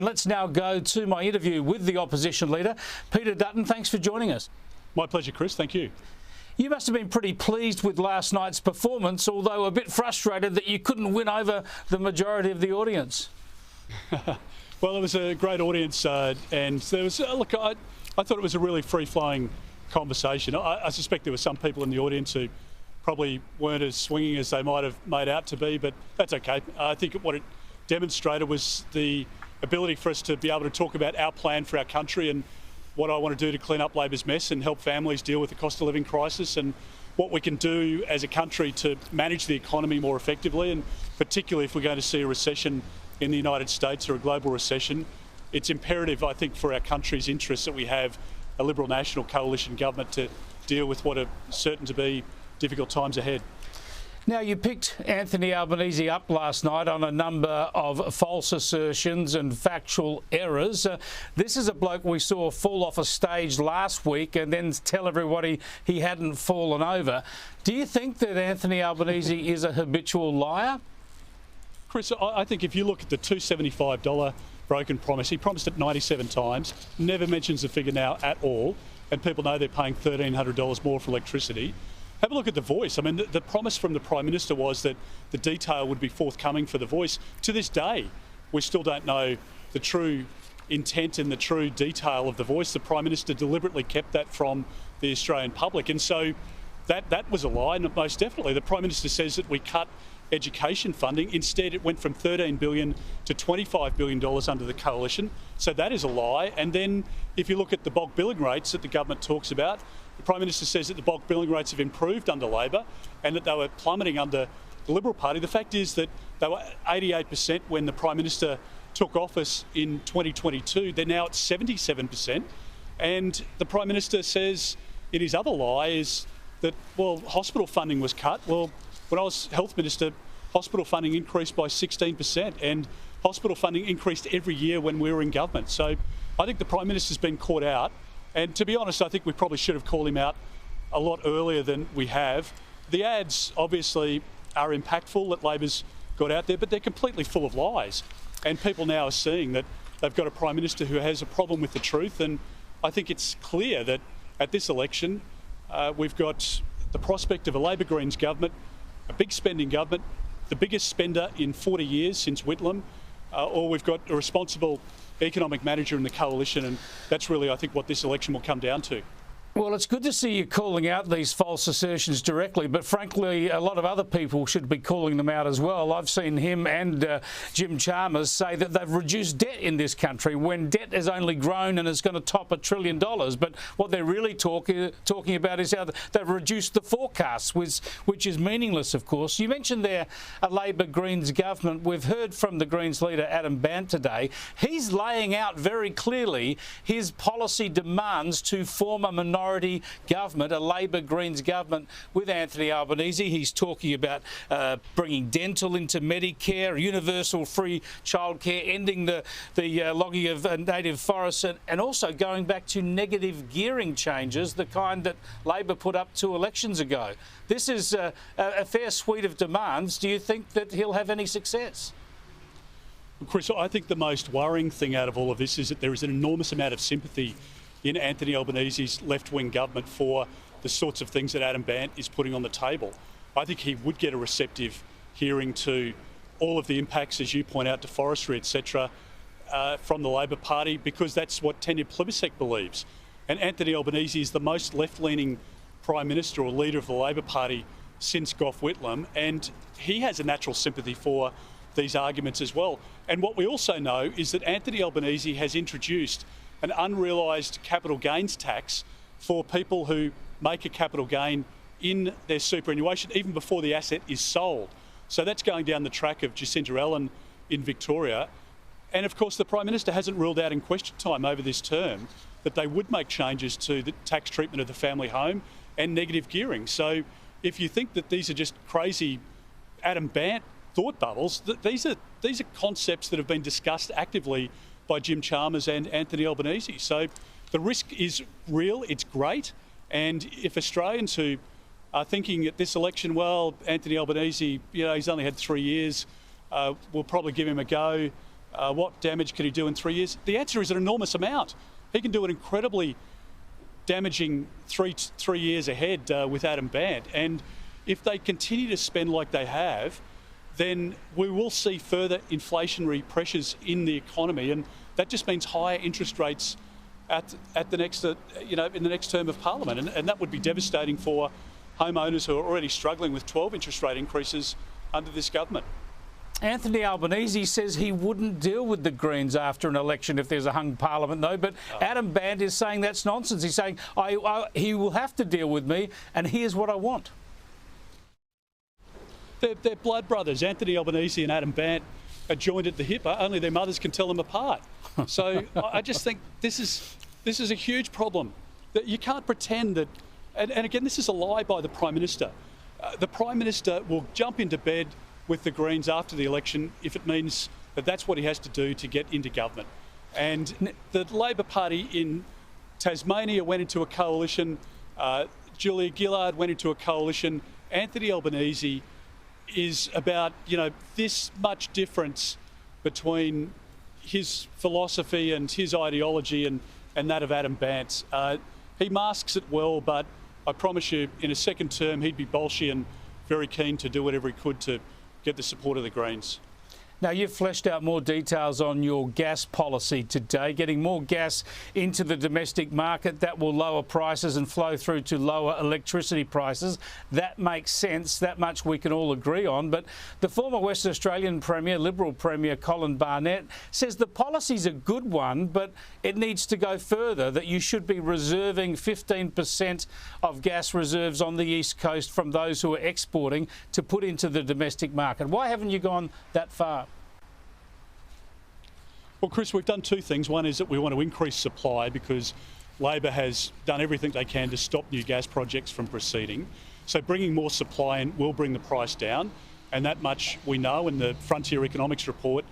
Let's now go to my interview with the opposition leader, Peter Dutton. Thanks for joining us. My pleasure, Chris. Thank you. You must have been pretty pleased with last night's performance, although a bit frustrated that you couldn't win over the majority of the audience. Well, it was a great audience, and there was look. I thought it was a really free-flowing conversation. I suspect there were some people in the audience who probably weren't as swinging as they might have made out to be, but that's okay. I think what it demonstrated was the ability for us to be able to talk about our plan for our country and what I want to do to clean up Labor's mess and help families deal with the cost of living crisis, and what we can do as a country to manage the economy more effectively, and particularly if we're going to see a recession in the United States or a global recession. It's imperative, I think, for our country's interests that we have a Liberal National Coalition government to deal with what are certain to be difficult times ahead. Now, you picked Anthony Albanese up last night on a number of false assertions and factual errors. This is a bloke we saw fall off a stage last week and then tell everybody he hadn't fallen over. Do you think that Anthony Albanese is a habitual liar? Chris, I think if you look at the $275 broken promise, he promised it 97 times, never mentions the figure now at all, and people know they're paying $1,300 more for electricity. Have a look at the Voice. I mean, the promise from the Prime Minister was that the detail would be forthcoming for the Voice. To this day, we still don't know the true intent and the true detail of the Voice. The Prime Minister deliberately kept that from the Australian public. And so that was a lie, and most definitely. The Prime Minister says that we cut education funding. Instead, it went from $13 billion to $25 billion under the coalition. So that is a lie. And then if you look at the bulk billing rates that the government talks about, the Prime Minister says that the bulk billing rates have improved under Labor and that they were plummeting under the Liberal Party. The fact is that they were 88% when the Prime Minister took office in 2022. They're now at 77%. And the Prime Minister says in his other lie is that, well, hospital funding was cut. Well, when I was Health Minister, hospital funding increased by 16%, and hospital funding increased every year when we were in government. So I think the Prime Minister's been caught out. And to be honest, I think we probably should have called him out a lot earlier than we have. The ads obviously are impactful that Labor's got out there, but they're completely full of lies. And people now are seeing that they've got a Prime Minister who has a problem with the truth. And I think it's clear that at this election, we've got the prospect of a Labor Greens government, a big spending government, the biggest spender in 40 years since Whitlam, or we've got a responsible economic manager in the coalition, and that's really, I think, what this election will come down to. Well, it's good to see you calling out these false assertions directly, but frankly, a lot of other people should be calling them out as well. I've seen him and Jim Chalmers say that they've reduced debt in this country when debt has only grown and is going to top $1 trillion. But what they're really talking about is how they've reduced the forecasts, which is meaningless, of course. You mentioned there a Labor Greens government. We've heard from the Greens leader, Adam Bandt, today. He's laying out very clearly his policy demands to form a minority government, a Labor Greens government with Anthony Albanese. He's talking about bringing dental into Medicare, universal free childcare, ending the logging of native forests, and also going back to negative gearing changes, the kind that Labor put up 2 elections ago. This is a fair suite of demands. Do you think that he'll have any success? Chris, I think the most worrying thing out of all of this is that there is an enormous amount of sympathy in Anthony Albanese's left-wing government for the sorts of things that Adam Bandt is putting on the table. I think he would get a receptive hearing to all of the impacts, as you point out, to forestry, etc., from the Labor Party, because that's what Tanya Plibersek believes. And Anthony Albanese is the most left-leaning Prime Minister or leader of the Labor Party since Gough Whitlam, and he has a natural sympathy for these arguments as well. And what we also know is that Anthony Albanese has introduced an unrealised capital gains tax for people who make a capital gain in their superannuation even before the asset is sold. So that's going down the track of Jacinta Allen in Victoria. And of course, the Prime Minister hasn't ruled out in question time over this term that they would make changes to the tax treatment of the family home and negative gearing. So if you think that these are just crazy Adam Bandt thought bubbles, these are concepts that have been discussed actively by Jim Chalmers and Anthony Albanese. So the risk is real, it's great, and if Australians who are thinking at this election, well, Anthony Albanese, he's only had 3 years, we'll probably give him a go, what damage can he do in 3 years? The answer is an enormous amount. He can do an incredibly damaging three years ahead with Adam Bandt. And if they continue to spend like they have, then we will see further inflationary pressures in the economy, and that just means higher interest rates at the next, in the next term of Parliament, and that would be devastating for homeowners who are already struggling with 12 interest rate increases under this government. Anthony Albanese says he wouldn't deal with the Greens after an election if there's a hung parliament, though. But Adam Bandt is saying that's nonsense. He's saying he will have to deal with me, and here's what I want. They're blood brothers. Anthony Albanese and Adam Bandt are joined at the hip. Only their mothers can tell them apart. So I just think this is a huge problem. That you can't pretend that. And again, this is a lie by the Prime Minister. The Prime Minister will jump into bed with the Greens after the election if it means that that's what he has to do to get into government. And the Labor Party in Tasmania went into a coalition. Julia Gillard went into a coalition. Anthony Albanese is about, this much difference between his philosophy and his ideology and that of Adam Bandt. He masks it well, but I promise you, in a second term, he'd be bolshy and very keen to do whatever he could to get the support of the Greens. Now, you've fleshed out more details on your gas policy today, getting more gas into the domestic market. That will lower prices and flow through to lower electricity prices. That makes sense. That much we can all agree on. But the former Western Australian Premier, Liberal Premier Colin Barnett, says the policy's a good one, but it needs to go further, that you should be reserving 15% of gas reserves on the East Coast from those who are exporting to put into the domestic market. Why haven't you gone that far? Well, Chris, we've done two things. One is that we want to increase supply because Labor has done everything they can to stop new gas projects from proceeding. So bringing more supply in will bring the price down, and that much we know, and the Frontier Economics report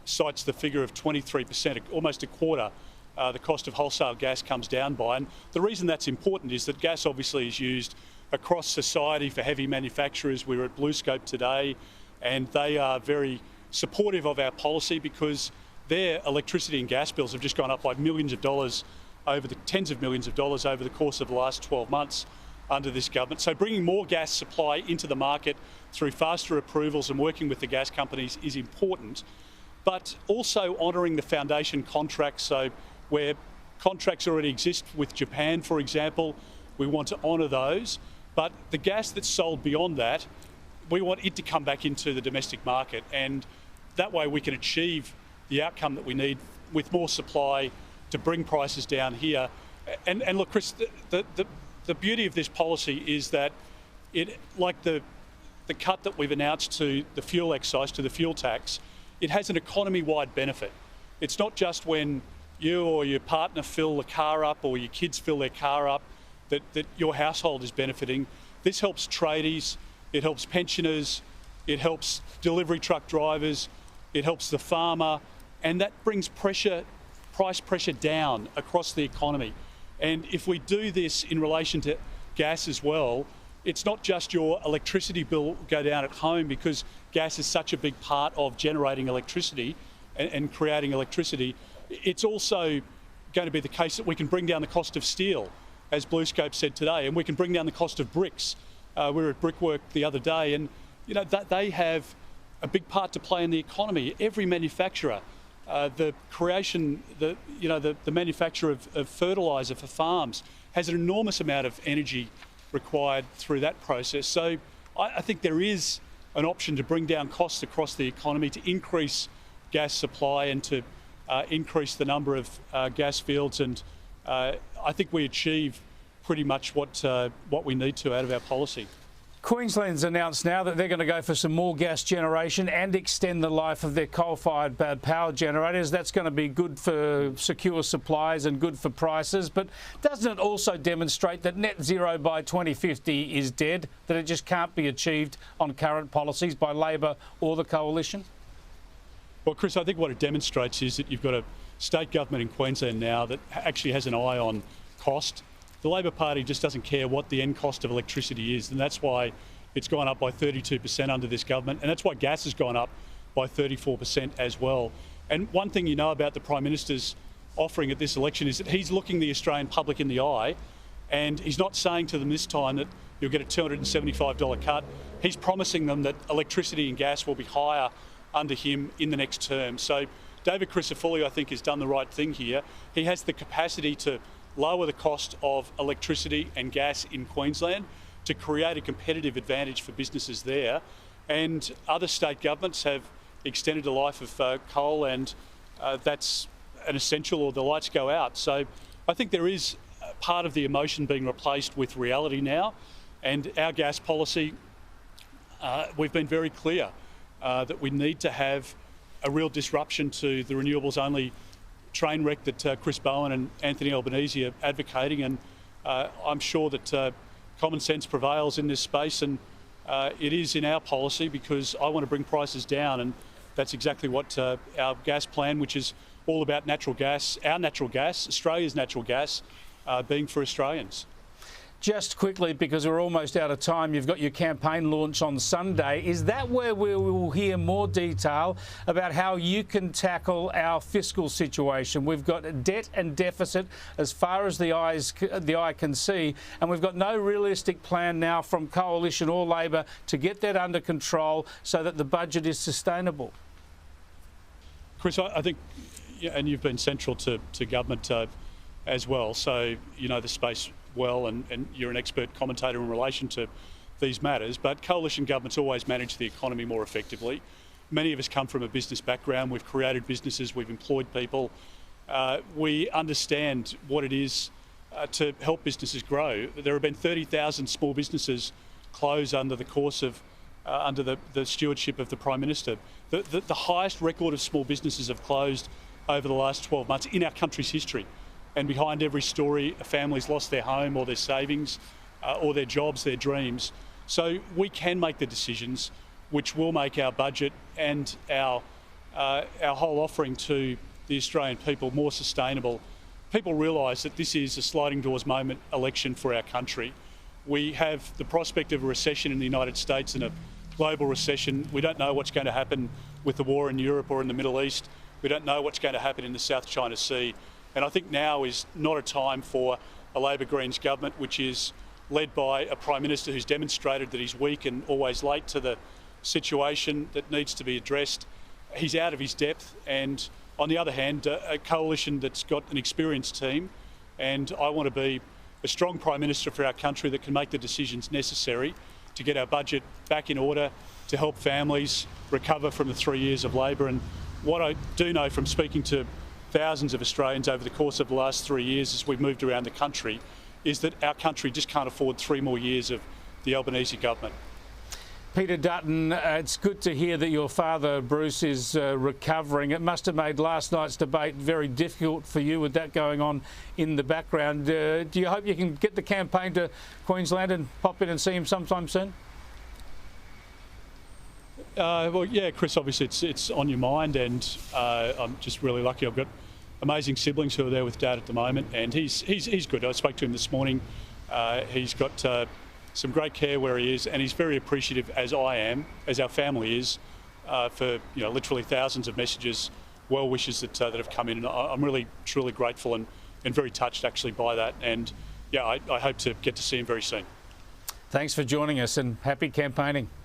cites the figure of 23%, almost a quarter, the cost of wholesale gas comes down by. And the reason that's important is that gas obviously is used across society for heavy manufacturers. We were at BlueScope today, and they are very supportive of our policy because their electricity and gas bills have just gone up by millions of dollars tens of millions of dollars over the course of the last 12 months under this government. So bringing more gas supply into the market through faster approvals and working with the gas companies is important, but also honouring the foundation contracts. So where contracts already exist with Japan, for example, we want to honour those. But the gas that's sold beyond that, we want it to come back into the domestic market, and that way we can achieve the outcome that we need with more supply to bring prices down here. And look, Chris, the beauty of this policy is that it, like the cut that we've announced to the fuel excise, to the fuel tax, it has an economy-wide benefit. It's not just when you or your partner fill the car up or your kids fill their car up that your household is benefiting. This helps tradies, it helps pensioners, it helps delivery truck drivers, it helps the farmer, and that brings price pressure down across the economy. And if we do this in relation to gas as well, it's not just your electricity bill go down at home, because gas is such a big part of generating electricity and creating electricity. It's also going to be the case that we can bring down the cost of steel, as BlueScope said today, and we can bring down the cost of bricks. We were at Brickwork the other day, and that they have a big part to play in the economy. Every manufacturer, the manufacture of fertiliser for farms has an enormous amount of energy required through that process. So I think there is an option to bring down costs across the economy, to increase gas supply and to increase the number of gas fields, and I think we achieve pretty much what we need to out of our policy. Queensland's announced now that they're going to go for some more gas generation and extend the life of their coal-fired power generators. That's going to be good for secure supplies and good for prices. But doesn't it also demonstrate that net zero by 2050 is dead, that it just can't be achieved on current policies by Labor or the coalition? Well, Chris, I think what it demonstrates is that you've got a state government in Queensland now that actually has an eye on cost. The Labor Party just doesn't care what the end cost of electricity is, and that's why it's gone up by 32% under this government, and that's why gas has gone up by 34% as well. And one thing you know about the Prime Minister's offering at this election is that he's looking the Australian public in the eye, and he's not saying to them this time that you'll get a $275 cut. He's promising them that electricity and gas will be higher under him in the next term. So David Crisafulli, I think, has done the right thing here. He has the capacity to lower the cost of electricity and gas in Queensland to create a competitive advantage for businesses there. And other state governments have extended the life of coal, and that's an essential, or the lights go out. So I think there is part of the emotion being replaced with reality now. And our gas policy, we've been very clear that we need to have a real disruption to the renewables only train wreck that Chris Bowen and Anthony Albanese are advocating. And I'm sure that common sense prevails in this space, and it is in our policy, because I want to bring prices down, and that's exactly what our gas plan, which is all about natural gas, our natural gas, Australia's natural gas, being for Australians. Just quickly, because we're almost out of time, you've got your campaign launch on Sunday. Is that where we will hear more detail about how you can tackle our fiscal situation? We've got debt and deficit as far as the eye can see, and we've got no realistic plan now from Coalition or Labor to get that under control so that the budget is sustainable. Chris, I think, and you've been central to government as well, so you know the space well, and you're an expert commentator in relation to these matters. But coalition governments always manage the economy more effectively. Many of us come from a business background. We've created businesses, we've employed people. We understand what it is to help businesses grow. There have been 30,000 small businesses close under the course of under the stewardship of the Prime Minister. The highest record of small businesses have closed over the last 12 months in our country's history. And behind every story, a family's lost their home or their savings or their jobs, their dreams. So we can make the decisions which will make our budget and our whole offering to the Australian people more sustainable. People realise that this is a sliding doors moment election for our country. We have the prospect of a recession in the United States and a global recession. We don't know what's going to happen with the war in Europe or in the Middle East. We don't know what's going to happen in the South China Sea. And I think now is not a time for a Labor Greens government, which is led by a Prime Minister who's demonstrated that he's weak and always late to the situation that needs to be addressed. He's out of his depth, and on the other hand, a coalition that's got an experienced team, and I want to be a strong Prime Minister for our country that can make the decisions necessary to get our budget back in order, to help families recover from the 3 years of Labor. And what I do know from speaking to thousands of Australians over the course of the last 3 years as we've moved around the country is that our country just can't afford 3 more years of the Albanese government. Peter Dutton, it's good to hear that your father, Bruce, is recovering. It must have made last night's debate very difficult for you with that going on in the background. Do you hope you can get the campaign to Queensland and pop in and see him sometime soon? Well, yeah, Chris, obviously it's on your mind, and I'm just really lucky. I've got amazing siblings who are there with Dad at the moment, and he's good. I spoke to him this morning. He's got some great care where he is, and he's very appreciative, as I am, as our family is, for literally thousands of messages, well wishes that have come in. And I'm really truly grateful and very touched actually by that. And yeah, I hope to get to see him very soon. Thanks for joining us, and happy campaigning.